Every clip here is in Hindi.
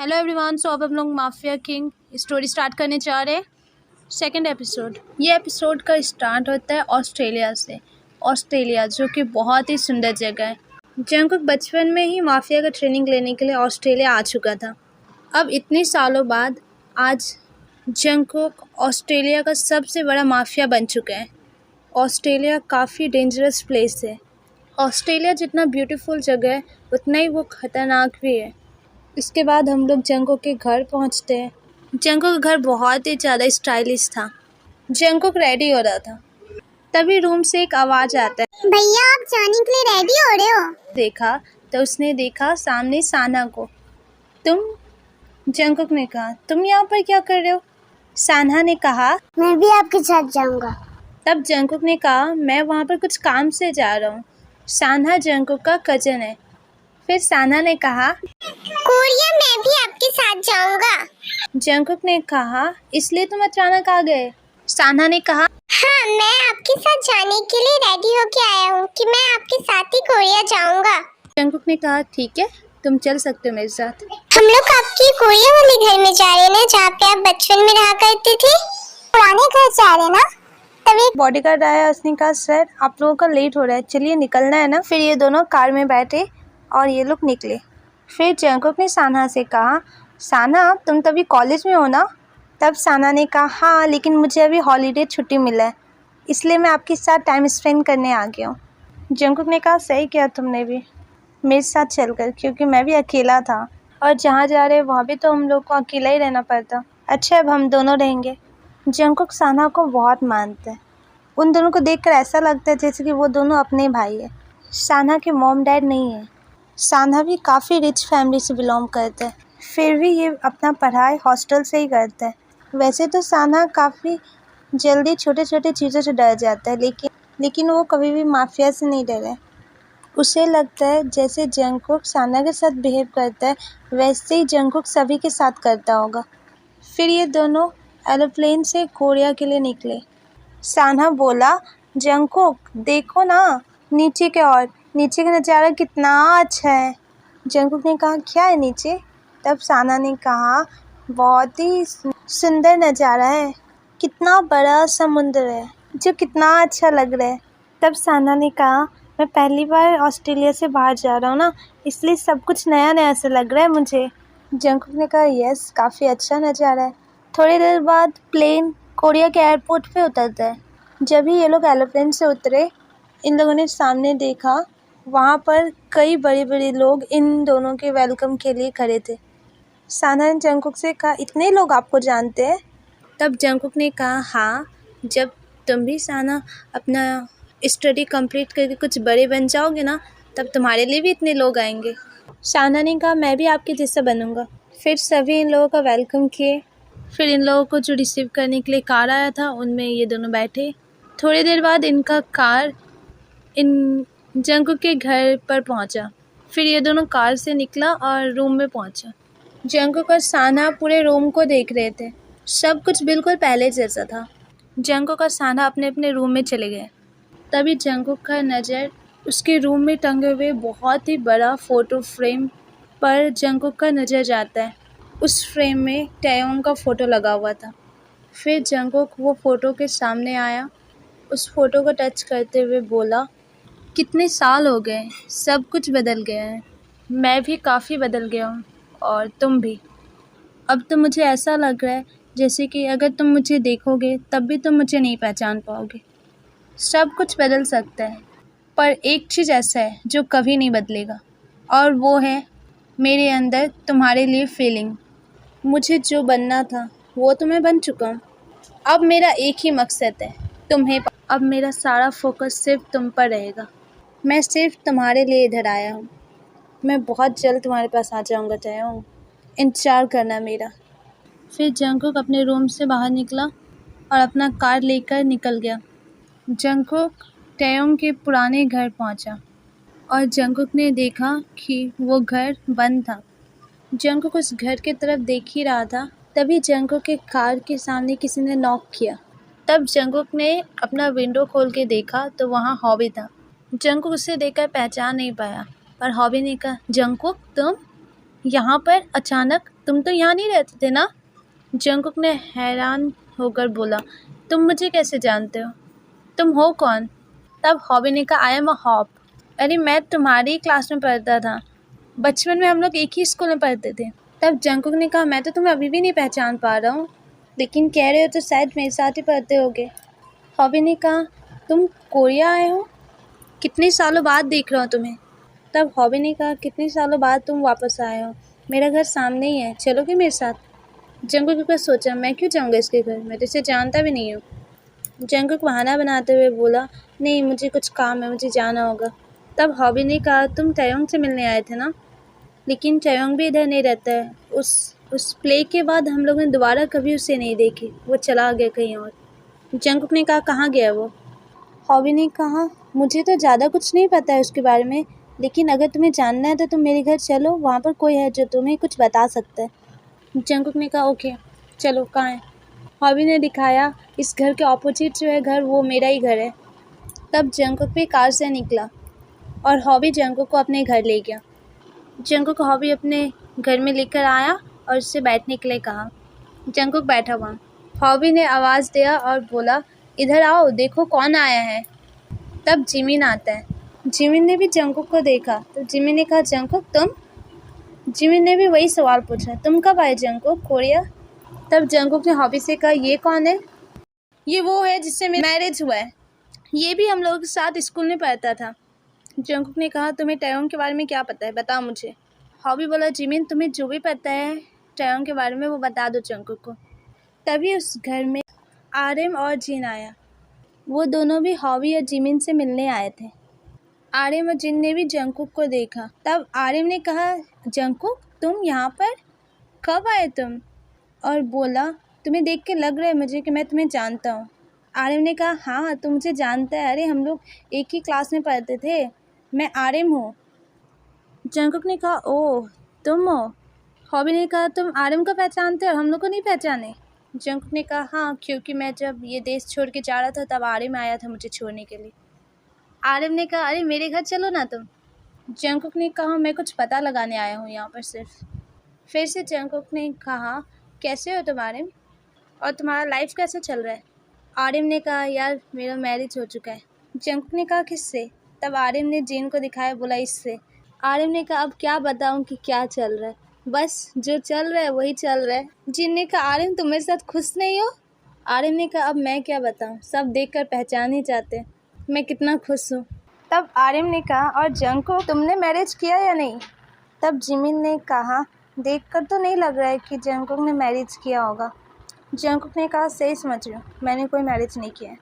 Hello everyone. सो अब हम लोग माफिया किंग स्टोरी स्टार्ट करने जा रहे हैं। Second episode. ये एपिसोड का स्टार्ट होता है ऑस्ट्रेलिया से। ऑस्ट्रेलिया जो कि बहुत ही सुंदर जगह है। जंगकुक बचपन में ही माफिया का ट्रेनिंग लेने के लिए ऑस्ट्रेलिया आ चुका था। अब इतने सालों बाद आज जंगकुक ऑस्ट्रेलिया का सबसे बड़ा माफिया बन चुका है। ऑस्ट्रेलिया काफ़ी डेंजरस प्लेस है। ऑस्ट्रेलिया जितना ब्यूटीफुल जगह है उतना ही वो ख़तरनाक भी है। इसके बाद हम लोग जंगकुक के घर पहुंचते हैं। जंगकुक का घर बहुत ही ज़्यादा स्टाइलिश था। जंगकुक रेडी हो रहा था, तभी रूम से एक आवाज़ आता है, भैया आप जाने के लिए रेडी हो रहे हो? देखा तो उसने देखा सामने साना को। तुम? जंगकुक ने कहा, तुम यहाँ पर क्या कर रहे हो? साना ने कहा, मैं भी आपके साथ जाऊंगा। तब जंगकुक ने कहा, मैं वहाँ पर कुछ काम से जा रहा हूँ। साना जंगकुक का कजन है। फिर साना ने कहा, कोरिया मैं भी आपके साथ जाऊंगा। जंगकुक ने कहा, इसलिए तुम अचानक आ गए? साना ने कहा, हाँ मैं आपके साथ जाने के लिए रेडी होके आया हूँ कि मैं आपके साथ ही कोरिया जाऊंगा। जंगकुक ने कहा, ठीक है, तुम चल सकते हो मेरे साथ। हम लोग आपके कोरिया वाले घर में जा रहे हैं ना, जहाँ पे आप बचपन में रहा करते थे। पुराने घर जा रहे हैं ना? तभी बॉडीगार्ड आया। उसने कहा, सर आप लोगों का लेट हो रहा है, चलिए निकलना है ना। फिर ये दोनों कार में बैठे और ये लोग निकले। फिर जंगकुक ने साना से कहा, साना तुम तभी कॉलेज में हो ना? तब साना ने कहा, हाँ लेकिन मुझे अभी हॉलीडे छुट्टी मिला है, इसलिए मैं आपके साथ टाइम स्पेंड करने आ गया हूँ। जंगकुक ने कहा, सही किया तुमने भी मेरे साथ चलकर, क्योंकि मैं भी अकेला था और जहाँ जा रहे वहाँ भी तो हम लोग को अकेला ही रहना पड़ता। अच्छा अब हम दोनों रहेंगे। जंगकुक साना को बहुत मानते हैं। उन दोनों को देखकर ऐसा लगता है जैसे कि वो दोनों अपने भाई है। साना के मॉम डैड नहीं है। साना भी काफ़ी रिच फैमिली से बिलोंग करते हैं, फिर भी ये अपना पढ़ाई हॉस्टल से ही करते हैं। वैसे तो साना काफ़ी जल्दी छोटे छोटे चीज़ों से डर जाता है, लेकिन वो कभी भी माफिया से नहीं डरे। उसे लगता है जैसे जंगकुक साना के साथ बिहेव करता है वैसे ही जंगकुक सभी के साथ करता होगा। फिर ये दोनों एरोप्लेन से कोरिया के लिए निकले। साना बोला, जंगकुक देखो ना नीचे के, और नीचे का नज़ारा कितना अच्छा है। जंगकुक ने कहा, क्या है नीचे? तब साना ने कहा, बहुत ही सुंदर नज़ारा है, कितना बड़ा समुद्र है जो कितना अच्छा लग रहा है। तब साना ने कहा, मैं पहली बार ऑस्ट्रेलिया से बाहर जा रहा हूँ ना, इसलिए सब कुछ नया नया सा लग रहा है मुझे। जंगकुक ने कहा, यस काफ़ी अच्छा नज़ारा है। थोड़ी देर बाद प्लेन कोरिया के एयरपोर्ट पे उतरता है। जब ही ये लोग एरोप्लेन से उतरे, इन लोगों ने सामने देखा, वहाँ पर कई बड़े बड़े लोग इन दोनों के वेलकम के लिए खड़े थे। साना ने जंगकुक से कहा, इतने लोग आपको जानते हैं? तब जंगकुक ने कहा, हाँ, जब तुम भी साना अपना स्टडी कंप्लीट करके कुछ बड़े बन जाओगे ना, तब तुम्हारे लिए भी इतने लोग आएंगे। साना ने कहा, मैं भी आपके जैसा बनूंगा। फिर सभी इन लोगों का वेलकम किए। फिर इन लोगों को जो रिसीव करने के लिए कार आया था उनमें ये दोनों बैठे। थोड़ी देर बाद इनका कार इन जंगकुक के घर पर पहुंचा। फिर ये दोनों कार से निकला और रूम में पहुंचा। जंगकुक और साना पूरे रूम को देख रहे थे। सब कुछ बिल्कुल पहले जैसा था। जंगकुक और साना अपने अपने रूम में चले गए। तभी जंगकुक का नज़र उसके रूम में टंगे हुए बहुत ही बड़ा फ़ोटो फ्रेम पर जंगकुक का नज़र जाता है। उस फ्रेम में टैयोंग का फ़ोटो लगा हुआ था। फिर जंगकुक वो फ़ोटो के सामने आया, उस फ़ोटो को टच करते हुए बोला, कितने साल हो गए, सब कुछ बदल गया है। मैं भी काफ़ी बदल गया हूँ और तुम भी। अब तो मुझे ऐसा लग रहा है जैसे कि अगर तुम मुझे देखोगे तब भी तुम मुझे नहीं पहचान पाओगे। सब कुछ बदल सकता है, पर एक चीज़ ऐसा है जो कभी नहीं बदलेगा, और वो है मेरे अंदर तुम्हारे लिए फीलिंग। मुझे जो बनना था वो तो मैं बन चुका हूँ। अब मेरा एक ही मकसद है, तुम्हें। अब मेरा सारा फोकस सिर्फ तुम पर रहेगा। मैं सिर्फ तुम्हारे लिए इधर आया हूँ। मैं बहुत जल्द तुम्हारे पास आ जाऊँगा टैयोंग, इंतज़ार करना मेरा। फिर जंगकुक अपने रूम से बाहर निकला और अपना कार लेकर निकल गया। जंगकुक टैयोंग के पुराने घर पहुंचा और जंगकुक ने देखा कि वो घर बंद था। जंगकुक उस घर की तरफ देख ही रहा था, तभी जंगकुक के कार के सामने किसी ने नॉक किया। तब जंगकुक ने अपना विंडो खोल के देखा तो वहाँ हॉबी था। जंगकुक उसे देखकर पहचान नहीं पाया और हॉबी ने कहा, जंगकुक तुम यहाँ पर अचानक? तुम तो यहाँ नहीं रहते थे ना? जंगकुक ने हैरान होकर बोला, तुम मुझे कैसे जानते हो? तुम हो कौन? तब हॉबी ने कहा, आई एम अ हॉप। अरे मैं तुम्हारी क्लास में पढ़ता था, बचपन में हम लोग एक ही स्कूल में पढ़ते थे। तब जंगकुक ने कहा, मैं तो तुम्हें अभी भी नहीं पहचान पा रहा हूँ, लेकिन कह रहे हो तो शायद मेरे साथ ही पढ़ते होगे। हॉबी ने कहा, तुम कोरिया आए हो? कितने सालों बाद देख रहा हूँ तुम्हें। तब हॉबी ने कहा, कितने सालों बाद तुम वापस आए हो? मेरा घर सामने ही है, चलोगे मेरे साथ? जंगकुक ने सोचा, मैं क्यों जाऊँगा इसके घर, मैं तो इसे जानता भी नहीं हूँ। जंगकुक बहाना बनाते हुए बोला, नहीं मुझे कुछ काम है, मुझे जाना होगा। तब हॉबी ने कहा, तुम टयोंग से मिलने आए थे ना? लेकिन टयोंग भी इधर नहीं रहता है। उस प्ले के बाद हम लोगों ने दोबारा कभी उसे नहीं देखी, वो चला गया कहीं और। जंगकुक ने कहा, कहाँ गया वो? हॉबी ने कहा, मुझे तो ज़्यादा कुछ नहीं पता है उसके बारे में, लेकिन अगर तुम्हें जानना है तो तुम मेरे घर चलो, वहाँ पर कोई है जो तुम्हें कुछ बता सकता है। जंगकुक ने कहा, ओके चलो, कहाँ है? हॉबी ने दिखाया, इस घर के ऑपोजिट जो है घर, वो मेरा ही घर है। तब जंगकुक भी कार से निकला और हॉबी जंगकुक को अपने घर ले गया। जंगकुक को हॉबी अपने घर में लेकर आया और उससे बैठने के लिए कहा। जंगकुक बैठा हुआ। हॉबी ने आवाज़ दिया और बोला, इधर आओ, देखो कौन आया है। तब जिमिन आता है। जिमिन ने भी जंगकुक को देखा तो जिमिन ने कहा, जंगकुक तुम? जिमिन ने भी वही सवाल पूछा, तुम कब आए जंगकुक, कोरिया? तब जंगकुक ने हॉबी से कहा, ये कौन है? ये वो है जिससे मेरा मैरिज हुआ है, ये भी हम लोगों के साथ स्कूल में पढ़ता था। जंगकुक ने कहा, तुम्हें टयोंग के बारे में क्या पता है, बताओ मुझे। हॉबी बोला, जिमिन तुम्हें जो भी पता है टयोंग के बारे में वो बता दो जंगकुक को। तभी उस घर में आर्यन और जिन आया। वो दोनों भी हॉबी और जिमिन से मिलने आए थे। आर्यन और जिन ने भी जंगकुक को देखा। तब आर्यन ने कहा, जंगकुक तुम यहाँ पर कब आए तुम? और बोला, तुम्हें देख के लग रहा है मुझे कि मैं तुम्हें जानता हूँ। आर्यन ने कहा, हाँ तुम मुझे जानता है, अरे हम लोग एक ही क्लास में पढ़ते थे, मैं आर्यन हूँ। जंगकुक ने कहा, ओह तुम हो? हॉबी ने कहा, तुम आर्यन को पहचानते हो और हम लोग को नहीं पहचाने? जंगकुक ने कहा, हाँ क्योंकि मैं जब ये देश छोड़ के जा रहा था तब आर्यन आया था मुझे छोड़ने के लिए। आर्यन ने कहा, अरे मेरे घर चलो ना तुम। जंगकुक ने कहा, मैं कुछ पता लगाने आया हूँ यहाँ पर सिर्फ। फिर से जंगकुक ने कहा, कैसे हो तुम आर्यन, और तुम्हारा लाइफ कैसा चल रहा है? आर्यन ने कहा, यार मेरा मैरिज हो चुका है। जंगकुक ने कहा, किससे? तब आर्यन ने जिन को दिखाया, बोला इससे। आर्यन ने कहा, अब क्या बताऊं कि क्या चल रहा है, बस जो चल रहा है वही चल रहा है। जिन ने कहा, आर्यन तुम मेरे साथ खुश नहीं हो? आर्यन ने कहा, अब मैं क्या बताऊं, सब देखकर पहचान ही जाते हैं मैं कितना खुश हूँ। तब आर्यन ने कहा, और जंगकुक तुमने मैरिज किया या नहीं? तब जिमिन ने कहा, देखकर तो नहीं लग रहा है कि जंगकुक ने मैरिज किया होगा। जंगकुक ने कहा, सही समझ रही हूँ, मैंने कोई मैरिज नहीं किया है।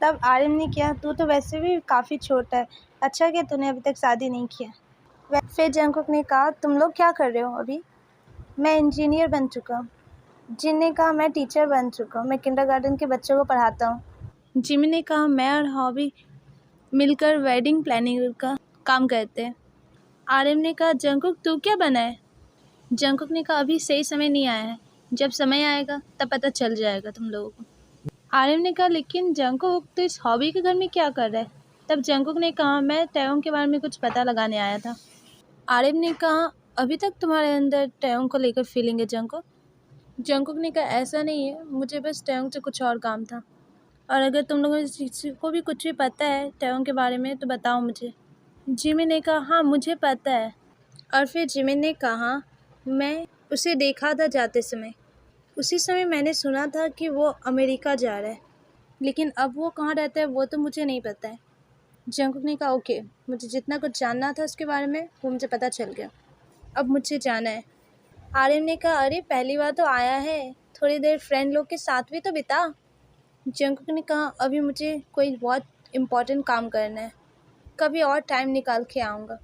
तब आर्यन ने किया, तू तो वैसे भी काफ़ी छोटा है, अच्छा कि तूने अभी तक शादी नहीं किया। फिर जंगकुक ने कहा, तुम लोग क्या कर रहे हो अभी? मैं इंजीनियर बन चुका हूँ। जिन ने कहा, मैं टीचर बन चुका हूँ, मैं किंडरगार्टन के बच्चों को पढ़ाता हूँ। जिमिन ने कहा, मैं और हॉबी मिलकर वेडिंग प्लानिंग का काम करते हैं। आर्यन ने कहा, जंगकुक तू क्या बना है? जंगकुक ने कहा, अभी सही समय नहीं आया है, जब समय आएगा तब पता चल जाएगा तुम लोगों को। आर्यन ने कहा, लेकिन जंगकुक तो इस हॉबी के घर में क्या कर रहा है? तब जंगकुक ने कहा, मैं टयोंग के बारे में कुछ पता लगाने आया था। आर्यन ने कहा, अभी तक तुम्हारे अंदर टयोंग को लेकर फीलिंग है जंगकुक? जंगकुक ने कहा, ऐसा नहीं है, मुझे बस टयोंग से कुछ और काम था, और अगर तुम लोगों को भी कुछ भी पता है टयोंग के बारे में तो बताओ मुझे। जिमिन ने कहा, हाँ मुझे पता है। और फिर जिमिन ने कहा, मैं उसे देखा था जाते समय, उसी समय मैंने सुना था कि वो अमेरिका जा रहा है, लेकिन अब वो कहाँ रहता है वो तो मुझे नहीं पता है। जंगकुक ने कहा, ओके, मुझे जितना कुछ जानना था उसके बारे में वो मुझे पता चल गया, अब मुझे जाना है। आर्यन ने कहा, अरे पहली बार तो आया है, थोड़ी देर फ्रेंड लोग के साथ भी तो बिता। जंगकुक ने कहा, अभी मुझे कोई बहुत इम्पोर्टेंट काम करना है, कभी और टाइम निकाल के आऊँगा।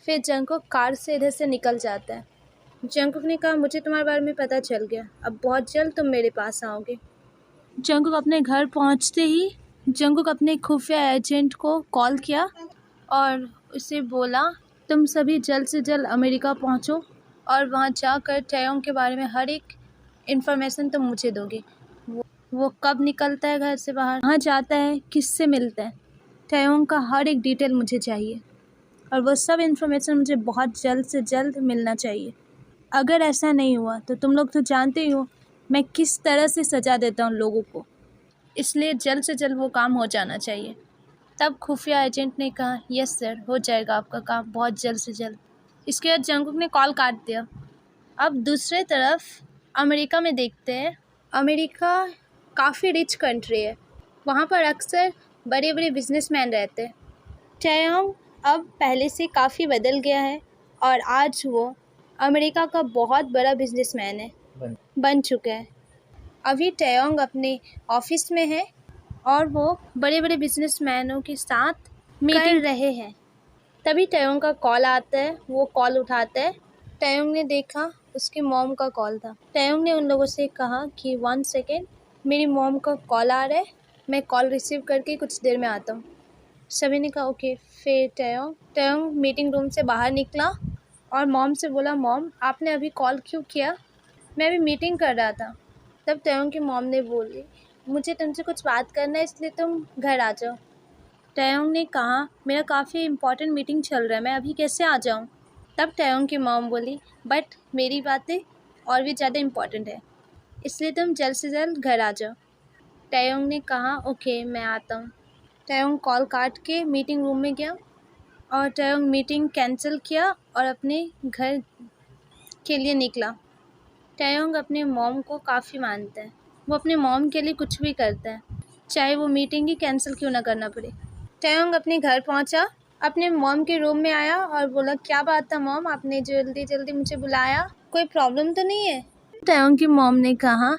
फिर जंगकुक कार से इधर से निकल जाता है। जंगकुक ने कहा, मुझे तुम्हारे बारे में पता चल गया, अब बहुत जल्द तुम मेरे पास आओगे। जंगकुक अपने घर पहुंचते ही जंगकुक अपने खुफिया एजेंट को कॉल किया और उसे बोला, तुम सभी जल्द से जल्द अमेरिका पहुंचो और वहां जाकर टयोंग के बारे में हर एक इन्फॉर्मेशन तुम मुझे दोगे। वो कब निकलता है घर से बाहर, कहाँ जाता है, किससे मिलता है, टयोंग का हर एक डिटेल मुझे चाहिए, और वो सब इन्फॉर्मेशन मुझे बहुत जल्द से जल्द मिलना चाहिए। अगर ऐसा नहीं हुआ तो तुम लोग तो जानते ही हो मैं किस तरह से सजा देता हूँ लोगों को, इसलिए जल्द से जल्द वो काम हो जाना चाहिए। तब खुफिया एजेंट ने कहा, यस सर, हो जाएगा आपका काम बहुत जल्द से जल्द। इसके बाद जंगकुक ने कॉल काट दिया। अब दूसरे तरफ अमेरिका में देखते हैं। अमेरिका काफ़ी रिच कंट्री है, वहाँ पर अक्सर बड़े बड़े बिजनेसमैन रहते हैं। टैयोंग अब पहले से काफ़ी बदल गया है और आज वो अमेरिका का बहुत बड़ा बिजनेसमैन है, बन चुका है। अभी टैयोंग अपने ऑफिस में है और वो बड़े बड़े बिजनेसमैनों के साथ मीटिंग रहे हैं। तभी टैयोंग का कॉल आता है, वो कॉल उठाता है। टैयोंग ने देखा उसकी मॉम का कॉल था। टैयोंग ने उन लोगों से कहा कि 1 सेकेंड, मेरी मॉम का कॉल आ रहा है, मैं कॉल रिसीव करके कुछ देर में आता हूँ। सभी ने कहा ओके। फिर टैयोंग मीटिंग रूम से बाहर निकला और मॉम से बोला, मॉम आपने अभी कॉल क्यों किया? मैं अभी मीटिंग कर रहा था। तब टैयोंग की मॉम ने बोली, मुझे तुमसे कुछ बात करना है, इसलिए तुम घर आ जाओ। टैयोंग ने कहा, मेरा काफ़ी इम्पोर्टेंट मीटिंग चल रहा है, मैं अभी कैसे आ जाऊँ? तब टैयोंग की मॉम बोली, बट मेरी बातें और भी ज़्यादा इम्पोर्टेंट है, इसलिए तुम जल्द से जल्द घर आ जाओ। टैयोंग ने कहा ओके मैं आता हूँ। टैयोंग कॉल काट के मीटिंग रूम में गया और टैयोंग मीटिंग कैंसिल किया और अपने घर के लिए निकला। टैयोंग अपने मॉम को काफ़ी मानता है, वो अपने मॉम के लिए कुछ भी करता है, चाहे वो मीटिंग ही कैंसिल क्यों ना करना पड़े। टैयोंग अपने घर पहुंचा, अपने मॉम के रूम में आया और बोला, क्या बात था मॉम, आपने जल्दी जल्दी मुझे बुलाया, कोई प्रॉब्लम तो नहीं है? टैयोंग की मॉम ने कहा,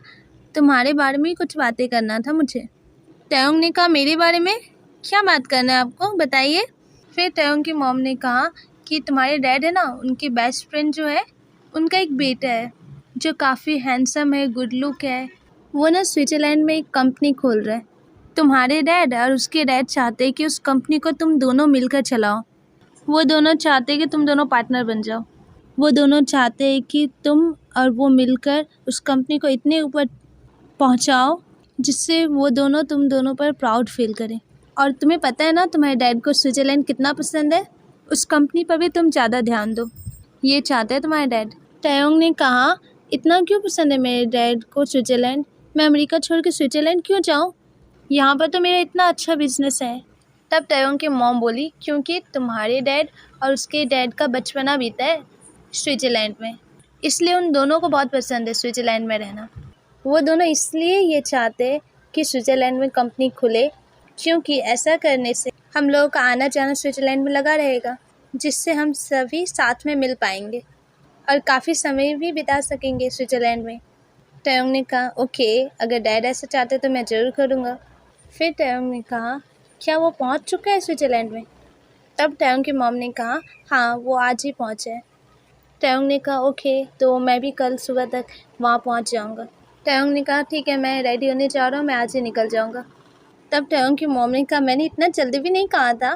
तुम्हारे बारे में ही कुछ बातें करना था मुझे। टैयोंग ने कहा, मेरे बारे में क्या बात करना है आपको, बताइए। फिर टैयोंग की मॉम ने कहा कि तुम्हारे डैड है ना, उनकी बेस्ट फ्रेंड जो है, उनका एक बेटा है जो काफ़ी हैंडसम है, गुड लुक है, वो ना स्विट्ज़रलैंड में एक कंपनी खोल रहा है। तुम्हारे डैड और उसके डैड चाहते हैं कि उस कंपनी को तुम दोनों मिलकर चलाओ। वो दोनों चाहते हैं कि तुम दोनों पार्टनर बन जाओ। वो दोनों चाहते हैं कि तुम और वो मिलकर उस कंपनी को इतने ऊपर पहुंचाओ जिससे वो दोनों तुम दोनों पर प्राउड फील करें। और तुम्हें पता है ना तुम्हारे डैड को स्विट्ज़रलैंड कितना पसंद है, उस कंपनी पर भी तुम ज़्यादा ध्यान दो, ये चाहते हैं तुम्हारे डैड। टैयोंग ने कहा, इतना क्यों पसंद है मेरे डैड को स्विट्ज़रलैंड? मैं अमेरिका छोड़ के स्विट्ज़रलैंड क्यों जाऊँ? यहाँ पर तो मेरा इतना अच्छा बिजनेस है। तब टैयोंग की मॉम बोली, क्योंकि तुम्हारे डैड और उसके डैड का बचपना बीता है स्विट्ज़रलैंड में, इसलिए उन दोनों को बहुत पसंद है स्विट्ज़रलैंड में रहना। वो दोनों इसलिए ये चाहते हैं कि स्विट्ज़रलैंड में कंपनी खुले, क्योंकि ऐसा करने से हम लोगों का आना जाना स्विट्ज़रलैंड में लगा रहेगा, जिससे हम सभी साथ में मिल पाएंगे और काफ़ी समय भी बिता सकेंगे स्विट्ज़रलैंड में। टैयोंग ने कहा ओके, अगर डैड ऐसा चाहते तो मैं ज़रूर करूँगा। फिर टैयोंग ने कहा, क्या वो पहुँच चुका है स्विट्ज़रलैंड में? तब टैयोंग की मॉम ने कहा, हाँ वो आज ही पहुँचा है। टैयोंग ने कहा ओके, तो मैं भी कल सुबह तक वहाँ पहुँच जाऊँगा। टैयोंग ने कहा ठीक है, मैं रेडी होने जा रहा हूँ, मैं आज ही निकल जाऊँगा। तब टैयोंग की मॉम ने कहा, मैंने इतना जल्दी भी नहीं कहा था।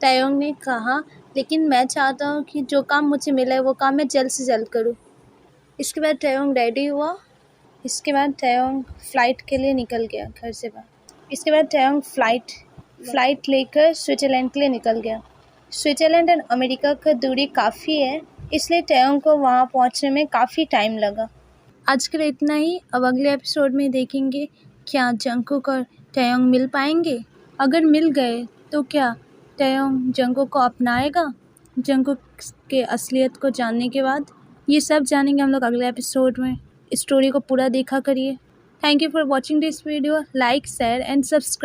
टैयोंग ने कहा, लेकिन मैं चाहता हूँ कि जो काम मुझे मिला है वो काम मैं जल्द से जल्द करूँ। इसके बाद टैयोंग रेडी हुआ। इसके बाद टैयोंग फ़्लाइट के लिए निकल गया घर से बाहर। इसके बाद टैयोंग फ़्लाइट लेकर स्विट्ज़रलैंड के लिए निकल गया। स्विट्ज़रलैंड और अमेरिका का दूरी काफ़ी है, इसलिए टैयोंग को वहाँ पहुँचने में काफ़ी टाइम लगा। आज के लिए इतना ही। अब अगले एपिसोड में देखेंगे क्या जंगकुक और टैयोंग मिल पाएंगे। अगर मिल गए तो क्या टैयोंग जंगकुक को अपनाएगा? जंगकुक के असलियत को जानने के बाद ये सब जानेंगे हम लोग अगले एपिसोड में। स्टोरी को पूरा देखा करिए। Thank you for watching this video. Like, share and subscribe.